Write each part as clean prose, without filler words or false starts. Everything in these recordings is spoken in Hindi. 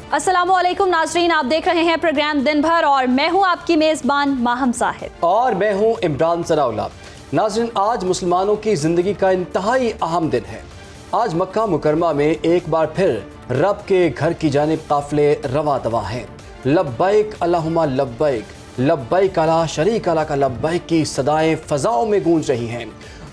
अस्सलामुअलैकुम नाजरीन, आप देख रहे हैं प्रोग्राम दिन भर और मैं हूं आपकी मेज़बान माहम साहिब और मैं हूं इमरान सनाउल्लाह। नाजरीन, आज मुसलमानों की ज़िंदगी का इंतहाई अहम दिन है। आज मक्का मुकरमा में एक बार फिर रब के घर की जानिब काफ़िले रवा दवा हैं। लब्बैक अल्लाहुम्मा लब्बैक, लब्बैक ला शरीक लक लब्बैक की सदाएं फ़ज़ाओं में गूंज रही हैं।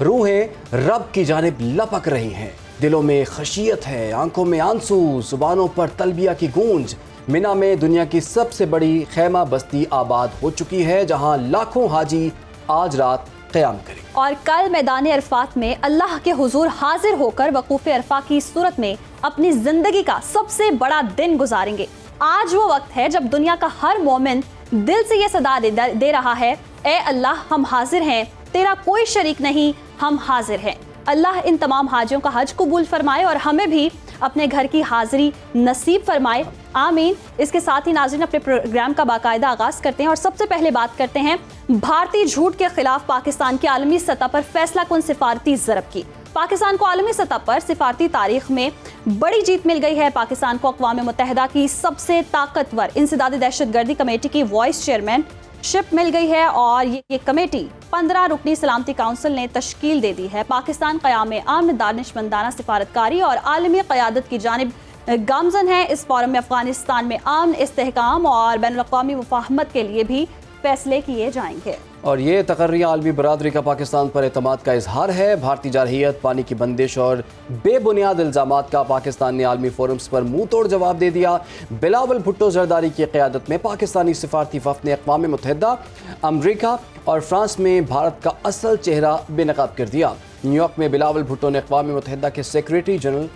रूहें रब की जानिब लपक रही हैं। दिलों में खशियत है, आंखों में आंसू, जुबानों पर तलबिया की गूंज। मिना में दुनिया की सबसे बड़ी खैमा बस्ती आबाद हो चुकी है, जहां लाखों हाजी आज रात क़याम करें और कल मैदान अरफात में अल्लाह के हुजूर हाजिर होकर वकूफ़ अरफा की सूरत में अपनी जिंदगी का सबसे बड़ा दिन गुजारेंगे। आज वो वक्त है जब दुनिया का हर मोमिन दिल से ये सदा दे रहा है, ए अल्लाह हम हाजिर हैं, तेरा कोई शरीक नहीं, हम हाजिर हैं। अल्लाह इन तमाम हाजियों का हज कबूल फरमाए और हमें भी अपने घर की हाजिरी नसीब फरमाए, आमीन। इसके साथ ही नाज़रीन, अपने प्रोग्राम का बाकायदा आगाज़ करते हैं और सबसे पहले बात करते हैं भारतीय झूठ के खिलाफ पाकिस्तान की आलमी सतह पर फैसला कुन सिफारती ज़रब की। पाकिस्तान को आलमी सतह पर सिफारती तारीख में बड़ी जीत मिल गई है। पाकिस्तान को अक़वाम मुत्तहिदा की सबसे ताकतवर इंसदादी दहशतगर्दी कमेटी की वाइस चेयरमैन शिप मिल गई है और ये कमेटी 15 रुकनी सलामती काउंसिल ने तश्कील दे दी है। पाकिस्तान क़याम आमन, दानिशमंदाना सिफारतकारी और आलमी क़यादत की जानिब गामज़न है। इस फोरम में अफगानिस्तान में अमन, इस्तेहकाम और बैनुल-अक़वामी मुफ़ाहमत के लिए भी फैसले किए जाएंगे। और ये तकर्रियाँ आलमी बरादरी का पाकिस्तान पर एतमाद का इजहार है। भारतीय जारहियत, पानी की बंदिश और बेबुनियाद इल्ज़ामात का पाकिस्तान ने आलमी फोरम्स पर मुंह तोड़ जवाब दे दिया। बिलावल भुट्टो जरदारी की क़यादत में पाकिस्तानी सिफारती वफ़द ने अक़वाम मुत्तहिदा, अमरीका और फ्रांस में भारत का असल चेहरा बेनकाब कर दिया। न्यूयॉर्क में बिलावल भुट्टो ने अक़वाम मुत्तहिदा के सेक्रेटरी जनरल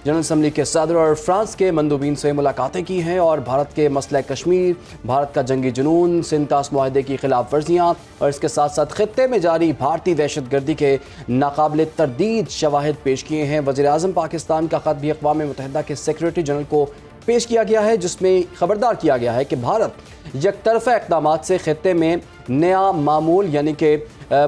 असम्बली के सदर और फ्रांस के मंदूबीन से मुलाकातें की हैं और भारत के मसला कश्मीर, भारत का जंगी जुनून, सिंतास मुआहदे की खिलाफ वर्जियाँ और इसके साथ साथ खित्ते में जारी भारतीय दहशतगर्दी के नाकाबिल तरदीद शवाहिद पेश किए हैं। वज़ीर आज़म पाकिस्तान का ख़त भी अक़वाम मुत्तहिदा के सेक्रेटरी जनरल को पेश किया गया है, जिसमें खबरदार किया गया है कि भारत यकतरफ़ा इक़दामात से खित्ते में नया मामूल यानी कि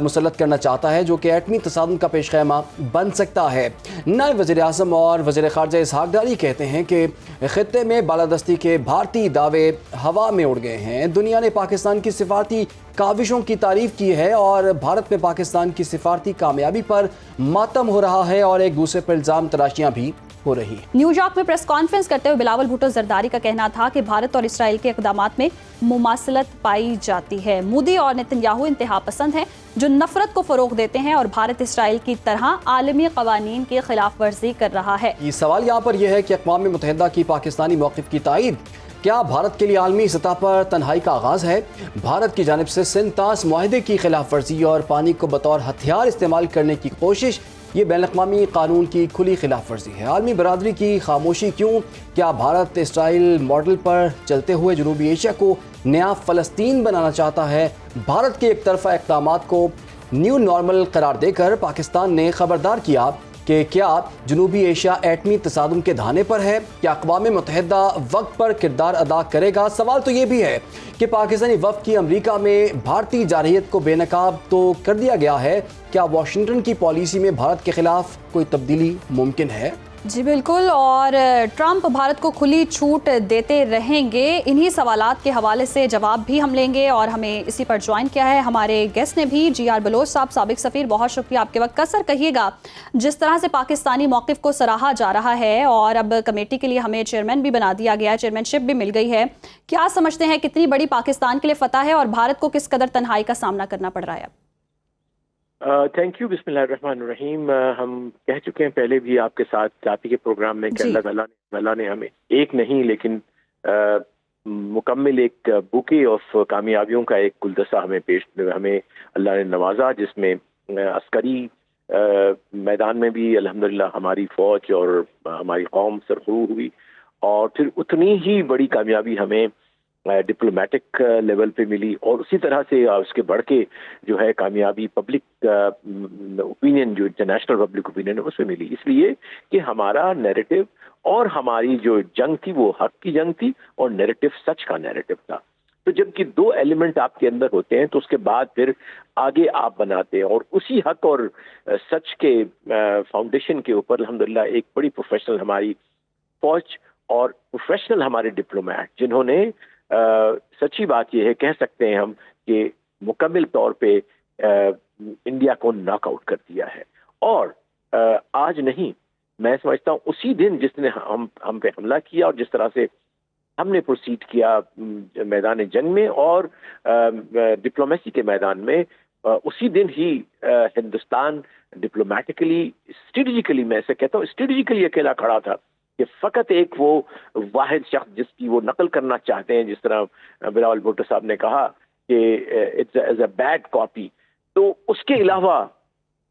मुसल्लत करना चाहता है, जो कि एटमी तसादुम का पेश खैमा बन सकता है। नए वज़ीर आज़म और वज़ीर ख़ारजा इसहाक़ डारी कहते हैं कि खित्ते में बालादस्ती के भारतीय दावे हवा में उड़ गए हैं। दुनिया ने पाकिस्तान की सिफारती काविशों की तारीफ़ की है और भारत में पाकिस्तान की सिफारती कामयाबी पर मातम हो रहा है और एक दूसरे पर इल्ज़ाम तराशियाँ भी हो रही है। न्यूयॉर्क में प्रेस कॉन्फ्रेंस करते हुए बिलावल भुट्टो जरदारी का कहना था कि भारत और इसराइल के इक़दामात में मुमासलत पाई जाती है। मोदी और नेतन्याहू इंतहा पसंद हैं जो नफरत को फ़रोग़ देते हैं और भारत इसराइल की तरह आलमी क़वानीन की खिलाफ वर्जी कर रहा है। ये सवाल यहाँ पर यह है कि अक़वाम मुत्तहिदा की पाकिस्तानी मौक़िफ़ की तायीद क्या भारत के लिए आलमी सतह पर तन्हाई का आगाज़ है? भारत की जानिब से सिंतास मुआहदे की खिलाफ वर्जी और पानी को बतौर हथियार इस्तेमाल करने की कोशिश, ये बैनुल-अक़वामी कानून की खुली खिलाफ वर्जी है। आलमी बरादरी की खामोशी क्यों? क्या भारत इसराइल मॉडल पर चलते हुए जनूबी एशिया को नया फ़लस्तीन बनाना चाहता है? भारत के एक तरफ़ा इक़दामात को न्यू नॉर्मल करार देकर पाकिस्तान ने खबरदार किया कि क्या जनूबी एशिया एटमी तसादुम के धाने पर है? क्या अक़वाम मुत्तहिदा वक्त पर किरदार अदा करेगा? सवाल तो ये भी है कि पाकिस्तानी वफ़द की अमरीका में भारतीय जारहियत को बेनकाब तो कर दिया गया है, क्या वाशिंगटन की पॉलिसी में भारत के ख़िलाफ़ कोई तब्दीली मुमकिन है? जी बिल्कुल, और ट्रंप भारत को खुली छूट देते रहेंगे। इन्हीं सवालात के हवाले से जवाब भी हम लेंगे और हमें इसी पर ज्वाइन किया है हमारे गेस्ट ने भी, GR बलोच साहब, साबिक सफ़ीर। बहुत शुक्रिया आपके वक्त का। सर, कहिएगा, जिस तरह से पाकिस्तानी मौक़िफ़ को सराहा जा रहा है और अब कमेटी के लिए हमें चेयरमैन भी बना दिया गया है, चेयरमैनशिप भी मिल गई है, क्या समझते हैं कितनी बड़ी पाकिस्तान के लिए फ़तह है और भारत को किस कदर तन्हाई का सामना करना पड़ रहा है? Thank you. बिस्मिल्लाहिर्रहमानिर्रहीम। हम कह चुके हैं पहले भी आपके साथ आप ही के प्रोग्राम में कि अल्लाह ने हमें एक नहीं लेकिन मुकम्मल एक बुके ऑफ कामयाबियों का एक गुलदस्ता हमें अल्लाह ने नवाजा, जिसमें अस्करी मैदान में भी अल्हम्दुलिल्लाह हमारी फ़ौज और हमारी कौम सरखरू हुई और फिर उतनी ही बड़ी कामयाबी हमें डिप्लोमेटिक लेवल पे मिली और उसी तरह से उसके बढ़ के जो है कामयाबी पब्लिक ओपिनियन, जो इंटरनेशनल पब्लिक ओपिनियन है, उसमें मिली। इसलिए कि हमारा नैरेटिव और हमारी जो जंग थी वो हक की जंग थी और नैरेटिव सच का नैरेटिव था। तो जबकि दो एलिमेंट आपके अंदर होते हैं तो उसके बाद फिर आगे आप बनाते हैं और उसी हक और सच के फाउंडेशन के ऊपर अल्हम्दुलिल्लाह एक बड़ी प्रोफेशनल हमारी फौज और प्रोफेशनल हमारे डिप्लोमेट जिन्होंने सच्ची बात यह है, कह सकते हैं हम कि मुकम्मल तौर पे इंडिया को नॉकआउट कर दिया है। और आज नहीं, मैं समझता हूँ उसी दिन जिसने हम पे हमला किया और जिस तरह से हमने प्रोसीड किया मैदान जंग में और डिप्लोमेसी के मैदान में, उसी दिन ही हिंदुस्तान डिप्लोमेटिकली, स्ट्रेटेजिकली, मैं ऐसे कहता हूँ स्ट्रेटेजिकली अकेला खड़ा था कि फकत एक वो वाहिद शख्स जिसकी वो नकल करना चाहते हैं, जिस तरह बिलावल भुट्टो साहब ने कहा कि इट्स अ बैड कॉपी, तो उसके अलावा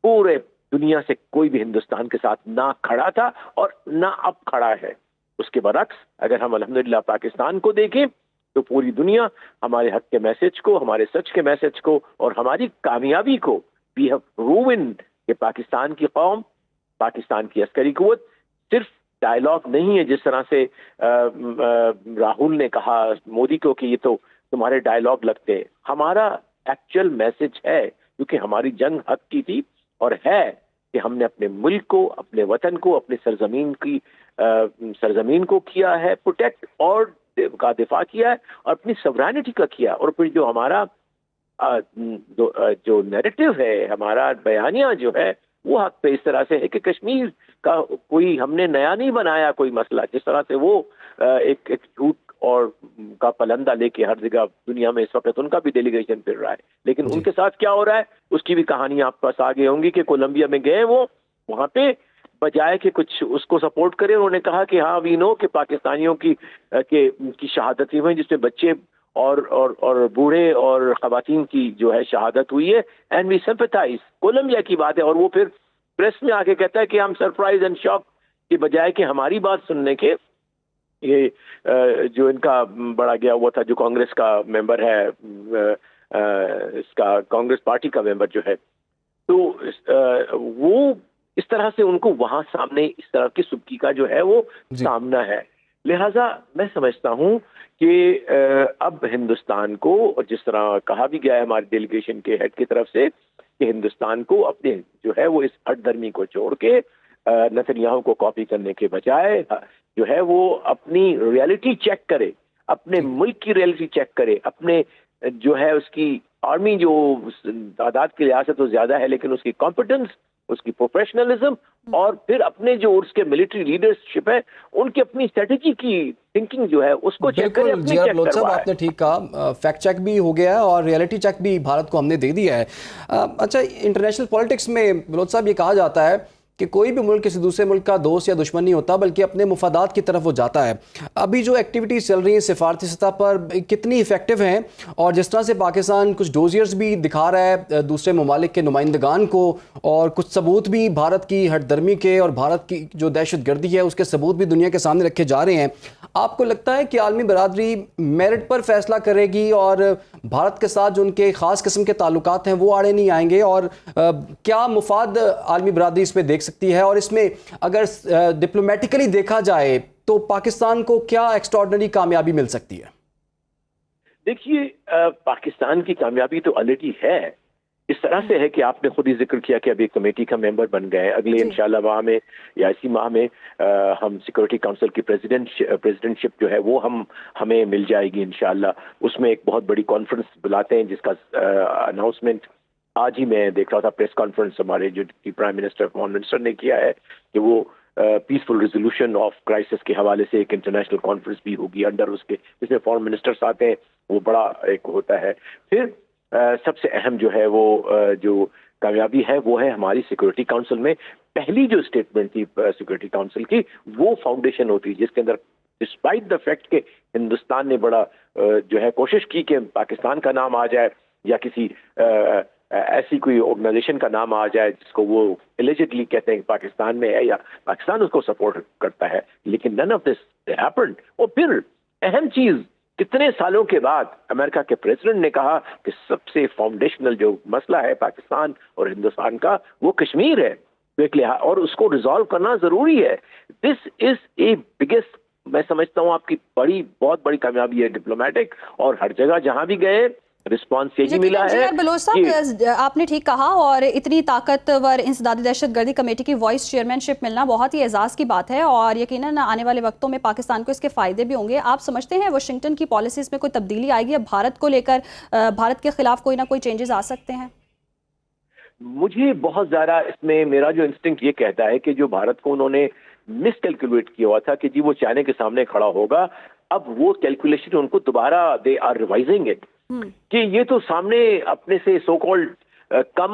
पूरे दुनिया से कोई भी हिंदुस्तान के साथ ना खड़ा था और ना अब खड़ा है। उसके बरक्स अगर हम अल्हम्दुलिल्लाह पाकिस्तान को देखें तो पूरी दुनिया हमारे हक के मैसेज को, हमारे सच के मैसेज को और हमारी कामयाबी को, वी हैव प्रूवन कि पाकिस्तान की कौम, पाकिस्तान की अस्करी कुव्वत सिर्फ डायलॉग नहीं है, जिस तरह से राहुल ने कहा मोदी को कि ये तो तुम्हारे डायलॉग लगते हैं। हमारा एक्चुअल मैसेज है, क्योंकि हमारी जंग हक की थी और है कि हमने अपने मुल्क को, अपने वतन को, अपने सरजमीन को किया है प्रोटेक्ट और का दिफा किया है और अपनी सवरनिटी का किया। और फिर जो हमारा जो नैरेटिव है, हमारा बयानिया जो है, वो हक पे इस तरह से है कि कश्मीर का कोई हमने नया नहीं बनाया कोई मसला, जिस तरह से वो एक झूठ और का पलंदा लेके हर जगह दुनिया में इस वक्त उनका भी डेलीगेशन फिर रहा है। लेकिन उनके साथ क्या हो रहा है उसकी भी कहानी आप पास आगे होंगी कि कोलंबिया में गए वो, वहां पे बजाय कि कुछ उसको सपोर्ट करें, उन्होंने कहा कि हाँ वी नो कि पाकिस्तानियों की शहादत हुई, जिसमें बच्चे और बूढ़े और खवातीन की जो है शहादत हुई है, एंड वी सिंपैथाइज। कोलंबिया की बात है और वो फिर प्रेस में आके कहता है कि हम सरप्राइज एंड शॉक, के बजाय कि हमारी बात सुनने के, ये जो इनका बड़ा गया हुआ था, जो कांग्रेस का मेंबर है, इसका कांग्रेस पार्टी का मेंबर जो है, तो वो इस तरह से उनको वहां सामने इस तरह की सुबकी का जो है वो सामना है। लिहाजा मैं समझता हूं कि अब हिंदुस्तान को, और जिस तरह कहा भी गया है हमारे डेलीगेशन के हेड की तरफ से, कि हिंदुस्तान को अपने जो है वो इस हठधर्मी को छोड़ के नेतन्याहू को कॉपी करने के बजाय जो है वो अपनी रियलिटी चेक करे, अपने मुल्क की रियलिटी चेक करे, अपने जो है उसकी आर्मी जो तादाद के लिहाज से तो ज्यादा है, लेकिन उसकी कॉम्पिटेंस, उसकी प्रोफेशनलिज्म, और फिर अपने जो उसके मिलिट्री लीडरशिप है, उनकी अपनी स्ट्रेटेजी की थिंकिंग जो है उसको चेक करें, अपनी चेक करवाएं। आपने ठीक कहा, फैक्ट चेक भी हो गया है और रियलिटी चेक भी भारत को हमने दे दिया है। अच्छा, इंटरनेशनल पॉलिटिक्स में बलोच साहब ये कहा जाता है कि कोई भी मुल्क किसी दूसरे मुल्क का दोस्त या दुश्मन नहीं होता, बल्कि अपने मुफादात की तरफ वो जाता है। अभी जो एक्टिविटीज़ चल रही हैं सिफारती सतह पर, कितनी इफेक्टिव हैं? और जिस तरह से पाकिस्तान कुछ डोजियर्स भी दिखा रहा है दूसरे ममालिक के नुमाइंदगान को, और कुछ सबूत भी भारत की हठधर्मी के और भारत की जो दहशतगर्दी है उसके सबूत भी दुनिया के सामने रखे जा रहे हैं, आपको लगता है कि आलमी बरादरी मेरिट पर फैसला करेगी और भारत के साथ जो उनके ख़ास किस्म के ताल्लुकात हैं वो आड़े नहीं आएंगे? और क्या मुफाद आलमी बरादरी इसमें देख सकती है? और इसमें अगर डिप्लोमेटिकली देखा जाए तो पाकिस्तान को क्या एक्स्ट्राऑर्डिनरी कामयाबी मिल सकती है? देखिए, पाकिस्तान की कामयाबी तो ऑलरेडी है। इस तरह से है कि आपने खुद ही जिक्र किया कि अभी एक कमेटी का मेंबर बन गए। अगले इंशाल्लाह माह में या इसी माह में हम सिक्योरिटी काउंसिल की प्रेसिडेंटशिप जो है वो हमें मिल जाएगी इंशाल्लाह। उसमें एक बहुत बड़ी कॉन्फ्रेंस बुलाते हैं जिसका अनाउंसमेंट आज ही मैं देख रहा था, प्रेस कॉन्फ्रेंस हमारे जो प्राइम मिनिस्टर, फॉरेन मिनिस्टर ने किया है कि वो पीसफुल रेजोल्यूशन ऑफ क्राइसिस के हवाले से एक इंटरनेशनल कॉन्फ्रेंस भी होगी अंडर उसके, जिसमें फॉरेन मिनिस्टर्स आते हैं, वो बड़ा एक होता है। फिर सबसे अहम जो है वो जो कामयाबी है वो है हमारी सिक्योरिटी काउंसिल में पहली जो स्टेटमेंट थी सिक्योरिटी काउंसिल की, वो फाउंडेशन होती है जिसके अंदर डिस्पाइट द फैक्ट के हिंदुस्तान ने बड़ा जो है कोशिश की कि पाकिस्तान का नाम आ जाए या किसी ऐसी कोई ऑर्गेनाइजेशन का नाम आ जाए जिसको वो एलिजिडली कहते हैं कि पाकिस्तान में है या पाकिस्तान उसको सपोर्ट करता है, लेकिन नन ऑफ दिस हैपेंड। और फिर अहम चीज, कितने सालों के बाद अमेरिका के प्रेसिडेंट ने कहा कि सबसे फाउंडेशनल जो मसला है पाकिस्तान और हिंदुस्तान का वो कश्मीर है, और उसको रिजॉल्व करना जरूरी है। दिस इज ए बिगेस्ट, मैं समझता हूँ आपकी बहुत बड़ी कामयाबी है डिप्लोमेटिक। और हर जगह जहां भी गए रिस्पॉन्स यही मिला है। बलोच साहब, आपने ठीक कहा, और इतनी ताकतवर इंसदादी दहशतगर्दी कमेटी की वाइस चेयरमैनशिप मिलना बहुत ही एजाज़ की बात है, और यकीनन आने वाले वक्तों में पाकिस्तान को इसके फ़ायदे भी होंगे। आप समझते हैं वाशिंगटन की पॉलिसीज़ में कोई तब्दीली आएगी? अब भारत को लेकर भारत के खिलाफ कोई ना कोई चेंजेस आ सकते हैं? मुझे बहुत ज़्यादा इसमें मेरा जो इंस्टिंक्ट ये कहता है कि जो भारत को उन्होंने मिसकैलकुलेट किया हुआ था कि जी वो चाइना के सामने खड़ा होगा, अब वो कैलकुलेशन उनको दोबारा दे आर रिवाइजिंग इट कि ये तो सामने अपने से सो कॉल्ड कम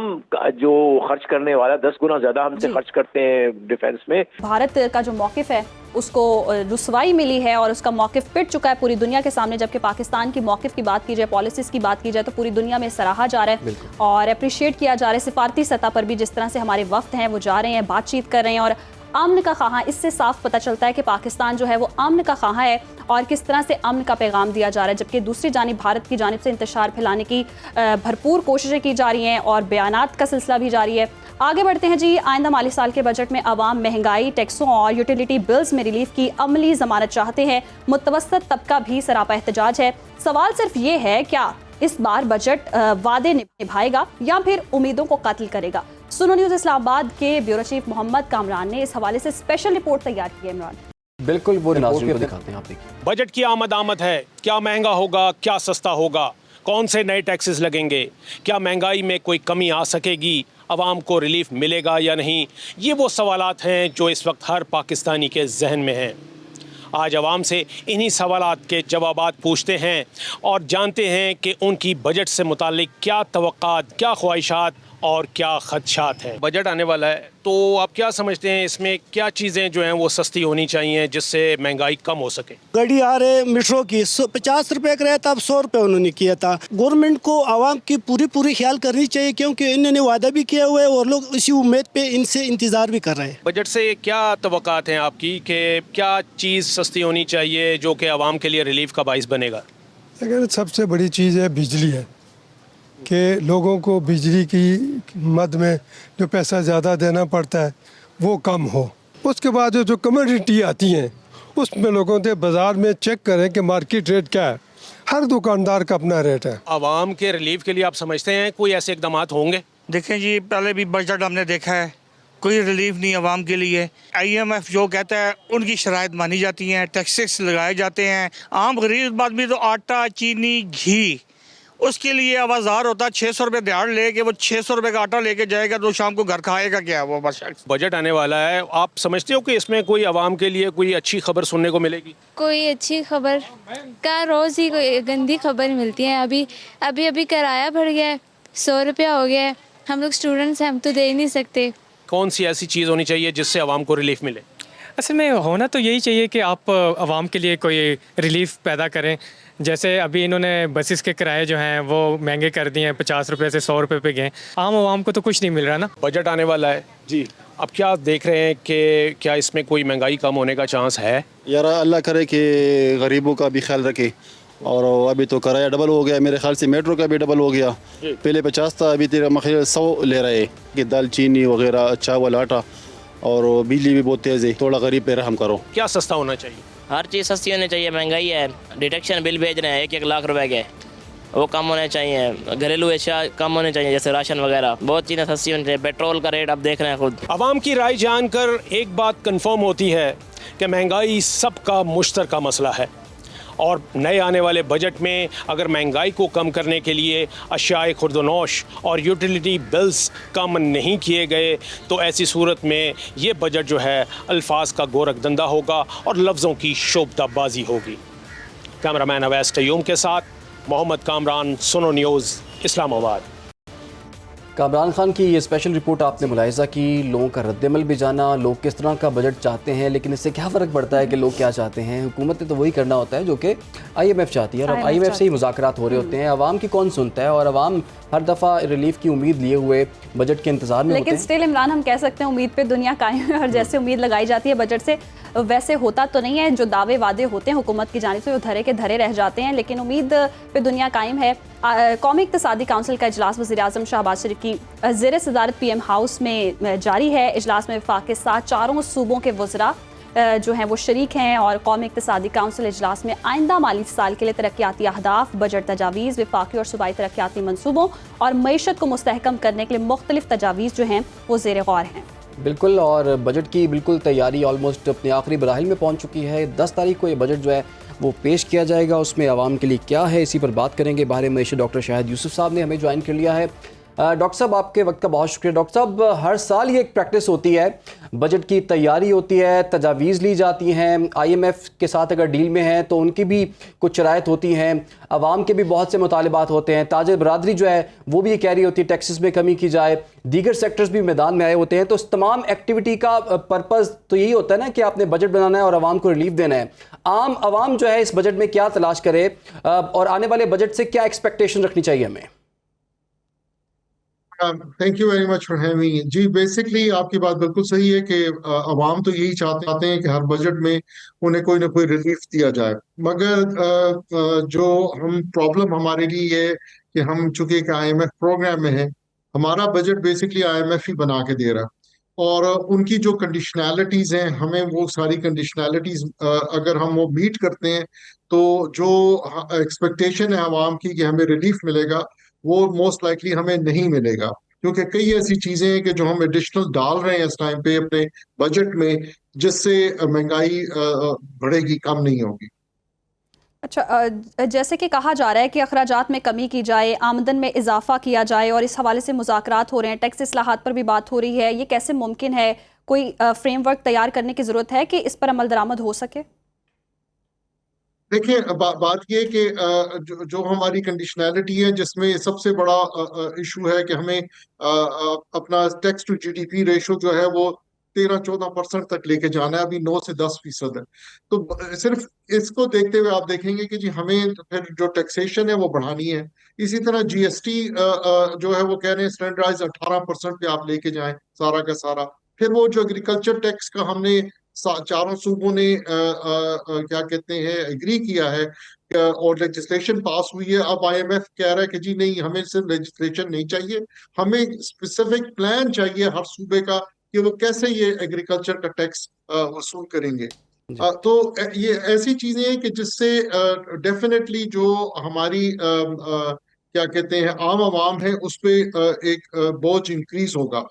जो खर्च करने वाला 10 गुना ज्यादा हमसे खर्च करते हैं डिफेंस में। भारत का जो मौकिफ है उसको रुसवाई मिली है और उसका मौकिफ पिट चुका है पूरी दुनिया के सामने, जबकि पाकिस्तान की मौकिफ की बात की जाए, पॉलिसीज की बात की जाए तो पूरी दुनिया में सराहा जा रहा है और अप्रिशिएट किया जा रहा है। सिफारती सतह पर भी जिस तरह से हमारे वफ्द हैं वो जा रहे हैं, बातचीत कर रहे हैं और अमन का ख़्वाह। इससे साफ पता चलता है कि पाकिस्तान जो है वो अमन का ख़्वाह है और किस तरह से अमन का पैगाम दिया जा रहा है, जबकि दूसरी जानिब भारत की जानिब से इंतशार फैलाने की भरपूर कोशिशें की जा रही हैं और बयानात का सिलसिला भी जारी है। आगे बढ़ते हैं जी। आइंदा माली साल के बजट में अवाम महंगाई, टैक्सों और यूटिलिटी बिल्स में रिलीफ की अमली ज़मानत चाहते हैं। मुतवस्सत तबका भी सरापा एहतजाज है। सवाल सिर्फ ये है, क्या इस बार बजट वादे निभाएगा या फिर उम्मीदों को कत्ल करेगा? सुनो न्यूज़ इस्लामाबाद के ब्यूरो चीफ मोहम्मद कामरान ने इस हवाले से स्पेशल रिपोर्ट तैयार की है। इमरान, बिल्कुल वो नाज़रीन को दिखाते हैं, आप देखिए। बजट की आमद है, क्या महंगा होगा, क्या सस्ता होगा, कौन से नए टैक्सेस लगेंगे, क्या महंगाई में कोई कमी आ सकेगी, आवाम को रिलीफ मिलेगा या नहीं, ये वो सवालात हैं जो इस वक्त हर पाकिस्तानी के जहन में हैं। आज आवाम से इन्हीं सवालात के जवाबात पूछते हैं और जानते हैं कि उनकी बजट से मुतालिक क्या तवक्कात, क्या ख्वाहिशात और क्या खदशात हैं। बजट आने वाला है तो आप क्या समझते हैं इसमें क्या चीज़ें जो हैं वो सस्ती होनी चाहिए जिससे महंगाई कम हो सके? गाड़ी आ रहे मेट्रो की 50 रुपए का रहता, अब 100 रुपए उन्होंने किया था। गवर्नमेंट को आवाम की पूरी ख्याल करनी चाहिए क्योंकि इन्होंने वादा भी किया हुआ है और लोग इसी उम्मीद पे इनसे इंतजार भी कर रहे हैं। बजट से क्या तवक्कात हैं आपकी कि क्या चीज़ सस्ती होनी चाहिए जो कि आवाम के लिए रिलीफ का बाइस बनेगा? अगर सबसे बड़ी चीज़ है बिजली है कि लोगों को बिजली की मद में जो पैसा ज़्यादा देना पड़ता है वो कम हो। उसके बाद जो कमोडिटी आती हैं उसमें लोगों से बाज़ार में चेक करें कि मार्केट रेट क्या है। हर दुकानदार का अपना रेट है। आवाम के रिलीफ के लिए आप समझते हैं कोई ऐसे इकदाम होंगे? देखें जी, पहले भी बजट हमने देखा है, कोई रिलीफ नहीं आवाम के लिए। IMF जो कहता है उनकी शराइत मानी जाती हैं, टैक्सेस लगाए जाते हैं। आम गरीब आदमी तो आटा, चीनी, घी उसके लिए आवाज़ार होता है। 600 रुपये दिहाड़ लेके वो 600 रुपये का आटा लेके जाएगा तो शाम को घर खाएगा क्या वो बस। बजट आने वाला है, आप समझते हो कि इसमें कोई आवाम के लिए कोई अच्छी खबर सुनने को मिलेगी? कोई अच्छी खबर का रोज़ ही कोई गंदी खबर मिलती है। अभी किराया बढ़ गया है, 100 रुपया हो गया है। हम लोग स्टूडेंट्स हैं, हम तो दे ही नहीं सकते। कौन सी ऐसी चीज़ होनी चाहिए जिससे आवाम को रिलीफ मिले? असल में होना तो यही चाहिए कि आप आवाम के लिए कोई रिलीफ पैदा करें। जैसे अभी इन्होंने बसेस के किराए जो हैं वो महंगे कर दिए हैं, 50 रुपये से 100 रुपये पे गए। आम आवाम को तो कुछ नहीं मिल रहा ना। बजट आने वाला है जी, अब क्या देख रहे हैं कि क्या इसमें कोई महंगाई कम होने का चांस है? यार अल्लाह करे कि गरीबों का भी ख्याल रखे। और अभी तो किराया डबल हो गया, मेरे ख्याल से मेट्रो का भी डबल हो गया। पहले 50 था, अभी तेरा मखिल 100 ले रहे कि दाल, चीनी वगैरह, चावल, आटा, और बिजली भी बहुत तेज़ है। थोड़ा गरीब पे रहम करो। क्या सस्ता होना चाहिए? हर चीज़ सस्ती होनी चाहिए। महंगाई है, डिटेक्शन बिल भेज रहे हैं 1-1 लाख रुपए के, वो कम होने चाहिए। घरेलू अशिया कम होने चाहिए जैसे राशन वगैरह, बहुत चीज़ें सस्ती होनी चाहिए। पेट्रोल का रेट अब देख रहे हैं खुद। आवाम की राय जानकर एक बात कंफर्म होती है कि महंगाई सबका मुश्तरका मसला है और नए आने वाले बजट में अगर महंगाई को कम करने के लिए अशियाए खुर्दनोश और यूटिलिटी बिल्स कम नहीं किए गए तो ऐसी सूरत में ये बजट जो है अल्फाज का गोरख धंधा होगा और लफ्ज़ों की शोबदाबाजी होगी। कैमरामैन अवैस तय्यूम के साथ मोहम्मद कामरान, सुनो न्यूज़, इस्लामाबाद। कामरान खान की ये स्पेशल रिपोर्ट आपने मुलाहिज़ा की, लोगों का रद्दमल भी जाना, लोग किस तरह का बजट चाहते हैं, लेकिन इससे क्या फ़र्क पड़ता है कि लोग क्या चाहते हैं। हुकूमत ने तो वही करना होता है जो कि IMF चाहती है और अब IMF से ही मुज़ाकरात हो रहे होते हैं। आवाम की कौन सुनता है और आवाम हर दफ़ा रिलीफ की उम्मीद लिए हुए बजट के इंतज़ार में। लेकिन स्टिल इमरान, हम कह सकते हैं उम्मीद पे दुनिया कायम है और जैसे उम्मीद लगाई जाती है बजट से वैसे होता तो नहीं है। जो दावे वादे होते हैं हुकूमत की जानिब से वो धरे के धरे रह जाते हैं, लेकिन उम्मीद पे दुनिया कायम है। कौमी इक़्तिसादी काउंसिल का इजलास वज़ीर-ए-आज़म शहबाज शरीफ की ज़ेर सदारत PM हाउस में जारी है। इजलास में वफ़ाक़ के साथ चारों सूबों के वज़रा जो हैं वो शरीक हैं और कौमी इक़्तिसादी काउंसिल इजलास में आइंदा माली साल के लिए तरक्याती अहदाफ, बजट तजावीज़, वफाकी और सूबाई तरक्याती मनसूबों और मईशत को मुस्तहकम करने के लिए मुख्तलिफ तजावीज़ जो हैं वो ज़ेर गौर हैं। बिल्कुल, और बजट की बिल्कुल तैयारी ऑलमोस्ट अपने आखिरी मराहिल में पहुंच चुकी है। 10 तारीख को ये बजट जो है वो पेश किया जाएगा, उसमें आवाम के लिए क्या है इसी पर बात करेंगे। बाहर मईशत डॉक्टर शाहिद यूसुफ साहब ने हमें ज्वाइन कर लिया है। डॉक्टर साहब, आपके वक्त का बहुत शुक्रिया। डॉक्टर साहब, हर साल ये एक प्रैक्टिस होती है, बजट की तैयारी होती है, तजावीज़ ली जाती हैं, IMF के साथ अगर डील में हैं तो उनकी भी कुछ शराइत होती हैं, आवाम के भी बहुत से मुतालबात होते हैं, ताजिर बरादरी जो है वो भी ये कह रही होती है टैक्सेस में कमी की जाए, दीगर सेक्टर्स भी मैदान में आए होते हैं। तो इस तमाम एक्टिविटी का पर्पज़ तो यही होता है ना कि आपने बजट बनाना है और आवाम को रिलीफ देना है। आम आवाम जो है इस बजट में क्या तलाश करे और आने वाले बजट से क्या एक्सपेक्टेशन रखनी चाहिए हमें? Thank you very much for having. जी, बेसिकली आपकी बात बिल्कुल सही है कि अवाम तो यही चाहते हैं कि हर बजट में उन्हें कोई ना कोई रिलीफ दिया जाए, मगर जो हम प्रॉब्लम हमारे लिए ये कि हम चूंकि एक IMF प्रोग्राम में है, हमारा बजट बेसिकली IMF ही बना के दे रहा है और उनकी जो कंडीशनैलिटीज हैं, हमें वो सारी कंडीशनैलिटीज अगर हम वो मीट करते हैं तो जो एक्सपेक्टेशन है अवाम की कि हमें रिलीफ मिलेगा वो मोस्ट लाइकली हमें नहीं मिलेगा, क्योंकि कई ऐसी चीजें हैं कि जो हम एडिशनल डाल रहे हैं इस टाइम पे अपने बजट में, जिससे महंगाई बढ़ेगी, कम नहीं होगी। अच्छा, जैसे कि कहा जा रहा है कि अखराजात में कमी की जाए, आमदन में इजाफा किया जाए और इस हवाले से मुज़ाकरात हो रहे हैं, टैक्स इस्लाहात पर भी बात हो रही है, ये कैसे मुमकिन है? कोई फ्रेमवर्क तैयार करने की ज़रूरत है कि इस पर अमल दरामद हो सके? देखिए, बात ये कि जो हमारी कंडीशनैलिटी है, जिसमें सबसे बड़ा इशू है कि हमें अपना टैक्स टू GDP रेशो जो है वो 13-14% तक लेके जाना है, अभी 9 से 10% है। तो सिर्फ इसको देखते हुए आप देखेंगे कि जी हमें फिर जो टैक्सेशन है वो बढ़ानी है। इसी तरह GST जो है वो कह रहे हैं स्टैंडर्डाइज 18% पे आप लेके जाएं सारा का सारा। फिर वो जो एग्रीकल्चर टैक्स का हमने चारों सूबों ने क्या कहते हैं एग्री किया है और लेजिस्लेशन पास हुई है। अब IMF कह रहा है कि जी नहीं, हमें सिर्फ लेजिस्लेशन नहीं चाहिए, हमें स्पेसिफिक प्लान चाहिए हर सूबे का कि वो कैसे ये एग्रीकल्चर का टैक्स वसूल करेंगे। तो ये ऐसी चीजें हैं कि जिससे डेफिनेटली जो हमारी क्या कहते हैं आम आवाम है उस पर एक बोझ इंक्रीज होगा।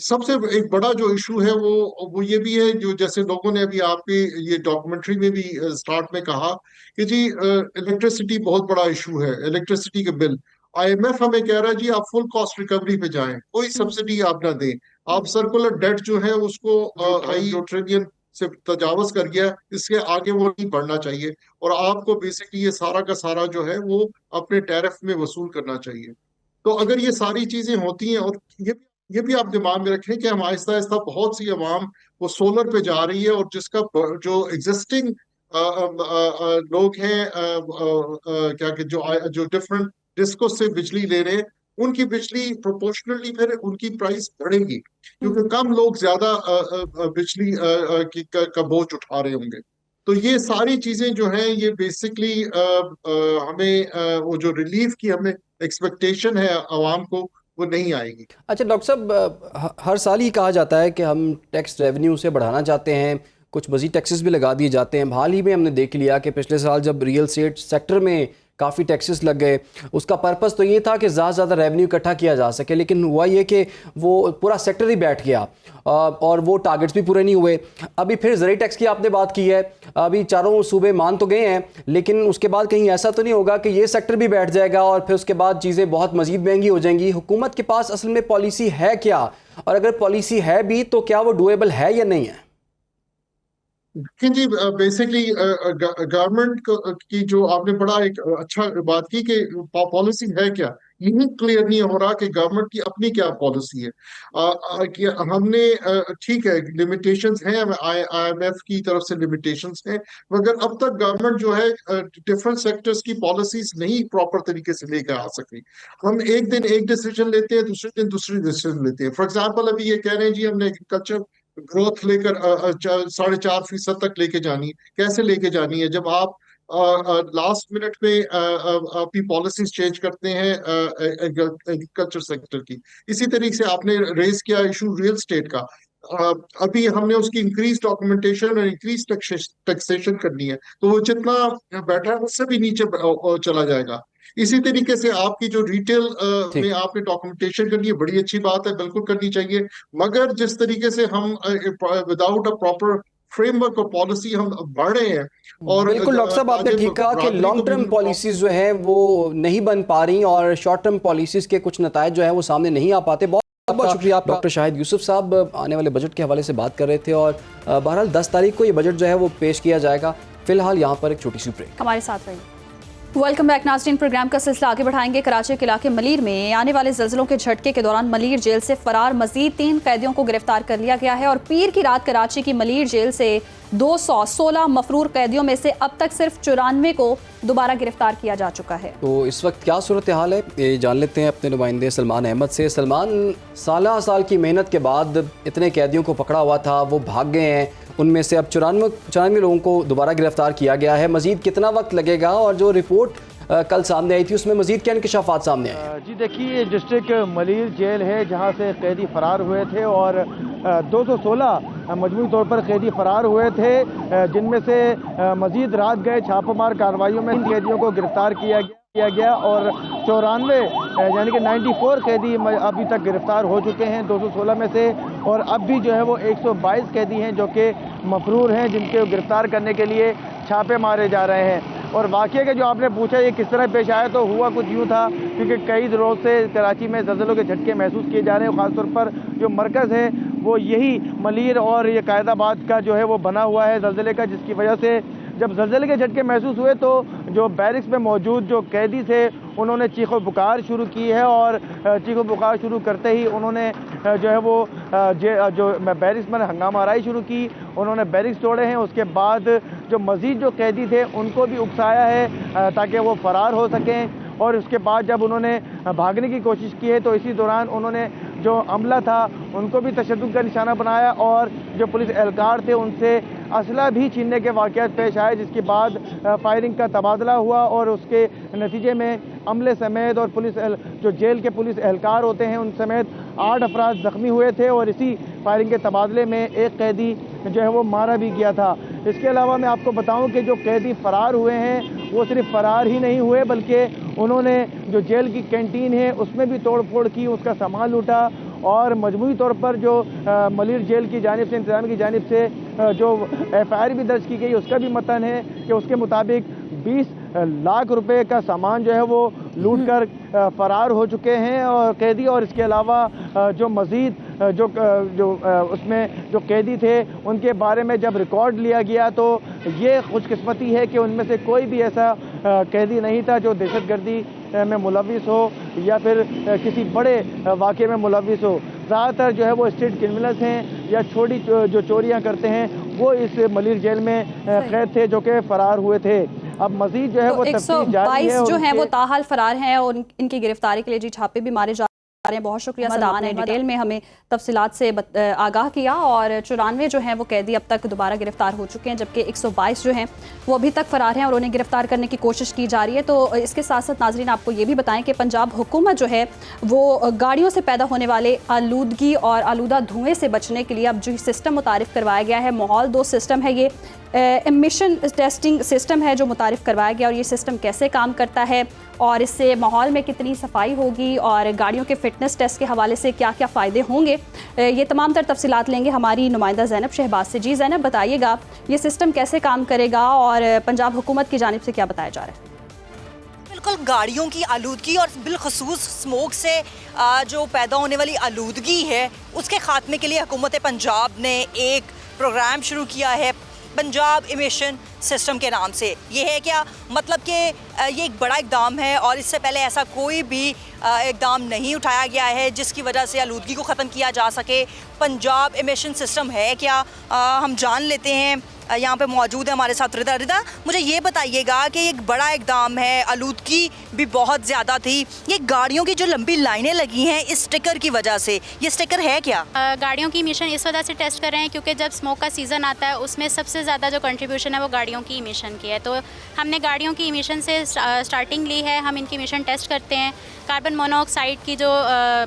सबसे एक बड़ा जो इशू है वो ये भी है, जो जैसे लोगों ने अभी आपके ये डॉक्यूमेंट्री में भी स्टार्ट में कहा कि जी इलेक्ट्रिसिटी बहुत बड़ा इशू है, इलेक्ट्रिसिटी के बिल। IMF हमें कह रहा है जी आप फुल कॉस्ट रिकवरी पे जाएं, कोई सब्सिडी आप ना दें, आप सर्कुलर डेट जो है उसको हाई ट्रिलियन से तजावज कर गया, इसके आगे वो नहीं बढ़ना चाहिए और आपको बेसिकली ये सारा का सारा जो है वो अपने टैरिफ में वसूल करना चाहिए। तो अगर ये सारी चीजें होती हैं, और ये भी आप दिमाग में रखें कि हम आहिस्ता आहिस्ता बहुत सी अवाम वो सोलर पे जा रही है और जिसका जो एग्जिस्टिंग लोग हैं क्या कि जो डिफरेंट डिस्को से बिजली ले रहे हैं, उनकी बिजली प्रोपोर्शनली फिर उनकी प्राइस बढ़ेगी, क्योंकि कम लोग ज्यादा बिजली का बोझ उठा रहे होंगे। तो ये सारी चीजें जो हैं ये बेसिकली हमें वो जो रिलीफ की हमें एक्सपेक्टेशन है आवाम को, वो नहीं आएगी। अच्छा डॉक्टर साहब, हर साल ही कहा जाता है कि हम टैक्स रेवेन्यू से बढ़ाना चाहते हैं, कुछ मज़ीद टैक्सेस भी लगा दिए जाते हैं। हाल ही में हमने देख लिया कि पिछले साल जब रियल एस्टेट सेक्टर में काफ़ी टैक्सेस लग गए, उसका पर्पस तो ये था कि ज़्यादा से ज़्यादा रेवेन्यू इकट्ठा किया जा सके, लेकिन हुआ ये कि वो पूरा सेक्टर ही बैठ गया और वो टारगेट्स भी पूरे नहीं हुए। अभी फिर ज़रूरी टैक्स की आपने बात की है, अभी चारों सूबे मान तो गए हैं, लेकिन उसके बाद कहीं ऐसा तो नहीं होगा कि ये सेक्टर भी बैठ जाएगा और फिर उसके बाद चीज़ें बहुत मज़ीद महंगी हो जाएंगी। हुकूमत के पास असल में पॉलिसी है क्या, और अगर पॉलिसी है भी तो क्या वो डुएबल है या नहीं है? जी, बेसिकली गवर्नमेंट की जो आपने बड़ा एक अच्छा बात की कि पॉलिसी है क्या, यही क्लियर नहीं हो रहा कि गवर्नमेंट की अपनी क्या पॉलिसी है। कि हमने ठीक है लिमिटेशंस हैं, IMF की तरफ से लिमिटेशंस हैं, मगर अब तक गवर्नमेंट जो है डिफरेंट सेक्टर्स की पॉलिसीज नहीं प्रॉपर तरीके से लेकर आ सकी। हम एक दिन एक डिसीजन लेते हैं, दूसरे दिन दूसरी डिसीजन लेते हैं। फॉर एग्जाम्पल अभी ये कह रहे हैं जी हमने एग्रीकल्चर ग्रोथ लेकर 4.5% तक लेके जानी है। कैसे लेके जानी है जब आप लास्ट मिनट में अपनी पॉलिसीज चेंज करते हैं एग्रीकल्चर सेक्टर की। इसी तरीके से आपने रेज किया इशू रियल स्टेट का। अभी हमने उसकी इंक्रीज डॉक्यूमेंटेशन और इंक्रीज टैक्सेशन करनी है, तो वो जितना बैठा है उससे भी नीचे चला जाएगा। इसी तरीके से आपकी जो रिटेल में आपने डॉक्यूमेंटेशन करनी है, बड़ी अच्छी बात है, बिल्कुल करनी चाहिए। मगर जिस तरीके से हम विदाउट अ प्रॉपर फ्रेमवर्क और पॉलिसी हम बढ़ रहे हैं, और बिल्कुल डॉक्टर साहब आपने ठीक कहा कि लॉन्ग टर्म पॉलिसीज जो है वो नहीं बन पा रही और शॉर्ट टर्म पॉलिसीज के कुछ नतायज जो है वो सामने नहीं आ पाते। बहुत बहुत शुक्रिया आपका। डॉक्टर शाहिद यूसुफ साहब आने वाले बजट के हवाले से बात कर रहे थे और बहरहाल 10 तारीख को ये बजट जो है वो पेश किया जाएगा। फिलहाल यहाँ पर एक छोटी सी ब्रेक। हमारे साथ रहिए। वेलकम बैक नाज़रीन, प्रोग्राम का सिलसिला आगे बढ़ाएंगे। कराची के इलाके मलीर में आने वाले ज़ल्ज़लों के झटके के दौरान मलीर जेल से फरार मजीद 3 कैदियों को गिरफ्तार कर लिया गया है और पीर की रात कराची की मलीर जेल से 216 मफरूर कैदियों में से अब तक सिर्फ 94 को दोबारा गिरफ्तार किया जा चुका है। तो इस वक्त क्या सूरत हाल है ये जान लेते हैं अपने नुमाइंदे सलमान अहमद से। सलमान, साल की मेहनत के बाद इतने कैदियों को पकड़ा हुआ था, वो भाग गए हैं, उनमें से अब 94 लोगों को दोबारा गिरफ्तार किया गया है। मजीद कितना वक्त लगेगा और जो रिपोर्ट कल सामने आई थी उसमें मजीद क्या इंकशाफात सामने आए? जी देखिए, डिस्ट्रिक्ट मलीर जेल है जहां से कैदी फरार हुए थे और 216 मजमूई तौर पर कैदी फरार हुए थे, जिनमें से मजीद रात गए छापामार कार्रवाइयों में इन कैदियों को गिरफ्तार किया गया और 94 यानी कि 94 कैदी अभी तक गिरफ्तार हो चुके हैं 216 में से, और अब भी जो है वो 122 कैदी हैं जो कि मफरूर हैं, जिनके गिरफ्तार करने के लिए छापे मारे जा रहे हैं। और वाक़े के जो आपने पूछा ये किस तरह पेश आया, तो हुआ कुछ यूँ था क्योंकि कई दिनों से कराची में ज़ल्ज़लों के झटके महसूस किए जा रहे हैं। ख़ासतौर पर जो मरकज़ है वो यही मलीर और ये कायदाबाद का जो है वो बना हुआ है ज़ल्ज़ले का, जिसकी वजह से जब ज़ल्ज़ले के झटके महसूस हुए तो जो बैरिक्स में मौजूद जो कैदी थे उन्होंने चीखो पुकार शुरू की है और चीखो पुकार शुरू करते ही उन्होंने जो है वो जो बैरिक्स में हंगामा आराई शुरू की, उन्होंने बैरिक्स तोड़े हैं। उसके बाद जो मज़ीद जो कैदी थे उनको भी उकसाया है ताकि वो फ़रार हो सकें, और उसके बाद जब उन्होंने भागने की कोशिश की है तो इसी दौरान उन्होंने जो अमला था उनको भी तशद्दुद का निशाना बनाया और जो पुलिस एहलकार थे उनसे असला भी छीनने के वाक़यात पेश आए, जिसके बाद फायरिंग का तबादला हुआ और उसके नतीजे में अमले समेत और पुलिस जो जेल के पुलिस एहलकार होते हैं उन समेत 8 अफराद ज़ख्मी हुए थे और इसी फायरिंग के तबादले में एक कैदी जो है वो मारा भी गया था। इसके अलावा मैं आपको बताऊं कि जो कैदी फ़रार हुए हैं वो सिर्फ फ़रार ही नहीं हुए बल्कि उन्होंने जो जेल की कैंटीन है उसमें भी तोड़ फोड़ की, उसका सामान लूटा और मजमूई तौर पर जो मलीर जेल की जानिब से इंतज़ाम की जानिब से जो FIR भी दर्ज की गई उसका भी मतन है कि उसके मुताबिक 20 लाख रुपए का सामान जो है वो लूट कर फरार हो चुके हैं और कैदी। और इसके अलावा जो मज़ीद जो उसमें जो कैदी थे उनके बारे में जब रिकॉर्ड लिया गया तो ये खुशकिस्मती है कि उनमें से कोई भी ऐसा कैदी नहीं था जो दहशतगर्दी में मुलविस हो या फिर किसी बड़े वाक़े में मुलविस हो। ज़्यादातर जो है वो स्ट्रीट क्रिमिनल्स हैं या छोटी जो चोरियां करते हैं वो इस मलीर जेल में कैद थे जो कि फ़रार हुए थे। अब मजीद जो है वो 122 जो हैं वो ताहाल फरार हैं और इनकी गिरफ्तारी के लिए जी छापे भी मारे जा रहे हैं। बहुत शुक्रिया सलमान ने डिटेल में हमें तफसीलात से आगाह किया। और 94 जो हैं वो कैदी अब तक दोबारा गिरफ्तार हो चुके हैं, जबकि 122 जो हैं वो अभी तक फरार हैं और उन्हें गिरफ्तार करने की कोशिश की जा रही है। तो इसके साथ साथ नाजरीन आपको ये भी बताएं कि पंजाब हुकूमत जो है वो गाड़ियों से पैदा होने वाले आलूदगी और आलूदा धुएँ से बचने के लिए अब जो सिस्टम मुतारिफ करवाया गया है, माहौल 2 सिस्टम है, ये एमिशन टेस्टिंग सिस्टम है जो मुतारिफ करवाया गया। और ये सिस्टम कैसे काम करता है और इससे माहौल में कितनी सफाई होगी और गाड़ियों के फिटनेस टेस्ट के हवाले से क्या क्या फ़ायदे होंगे, ये तमाम तर तफसीलात लेंगे हमारी नुमाइंदा ज़ैनब शहबाज से। जी ज़ैनब, बताइएगा ये सिस्टम कैसे काम करेगा और पंजाब हुकूमत की जानिब से क्या बताया जा रहा है? बिल्कुल, गाड़ियों की आलूदगी और बिलखसूस स्मोक से जो पैदा होने वाली आलूदगी है उसके ख़ात्मे के लिए हुकूमत पंजाब ने एक प्रोग्राम शुरू किया है पंजाब इमिशन सिस्टम के नाम से। ये है क्या मतलब कि ये एक बड़ा इकदाम है और इससे पहले ऐसा कोई भी इकदाम नहीं उठाया गया है जिसकी वजह से आलूदगी को ख़त्म किया जा सके। पंजाब इमिशन सिस्टम है क्या, हम जान लेते हैं। यहाँ पे मौजूद है हमारे साथ रिदा। मुझे ये बताइएगा कि एक बड़ा इकदाम है, आलूदगी भी बहुत ज़्यादा थी, ये गाड़ियों की जो लंबी लाइनें लगी हैं इस स्टिकर की वजह से, ये स्टिकर है क्या? गाड़ियों की इमिशन इस वजह से टेस्ट कर रहे हैं क्योंकि जब स्मोक का सीज़न आता है उसमें सबसे ज़्यादा जो कंट्रीब्यूशन है वो गाड़ियों की इमिशन की है। तो हमने गाड़ियों की इमिशन से स्टार्टिंग ली है, हम इनकी इमिशन टेस्ट करते हैं। कार्बन मोनोऑक्साइड की जो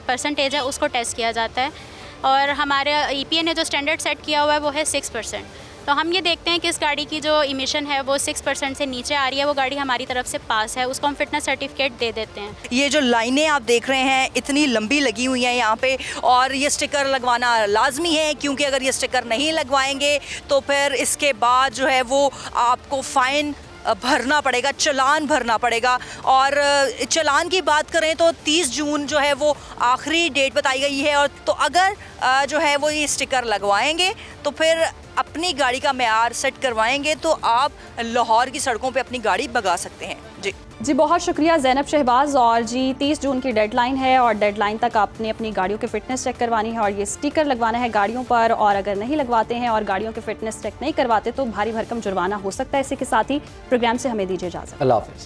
परसेंटेज है उसको टेस्ट किया जाता है। और हमारे EPA ने जो स्टैंडर्ड सेट किया हुआ है वो है 6%। तो हम ये देखते हैं कि इस गाड़ी की जो इमिशन है वो 6% से नीचे आ रही है, वो गाड़ी हमारी तरफ से पास है, उसको हम फिटनेस सर्टिफिकेट दे देते हैं। ये जो लाइनें आप देख रहे हैं इतनी लंबी लगी हुई हैं यहाँ पे, और ये स्टिकर लगवाना लाजमी है, क्योंकि अगर ये स्टिकर नहीं लगवाएंगे तो फिर इसके बाद जो है वो आपको फ़ाइन भरना पड़ेगा, चालान भरना पड़ेगा। और चालान की बात करें तो 30 जून जो है वो आखिरी डेट बताई गई है। और तो अगर जो है वो ये स्टिकर लगवाएंगे तो फिर अपनी गाड़ी का मेयार सेट करवाएंगे तो आप लाहौर की सड़कों पे अपनी गाड़ी भगा सकते हैं। जी बहुत शुक्रिया ज़ैनब शहबाज। और जी 30 जून की डेडलाइन है और डेडलाइन तक आपने अपनी गाड़ियों की फ़िटनेस चेक करवानी है और ये स्टिकर लगवाना है गाड़ियों पर, और अगर नहीं लगवाते हैं और गाड़ियों की फ़िटनेस चेक नहीं करवाते तो भारी भरकम जुर्माना हो सकता है। इसी के साथ ही प्रोग्राम से हमें दीजिए इजाज़त। अल्लाह हाफ़िज़।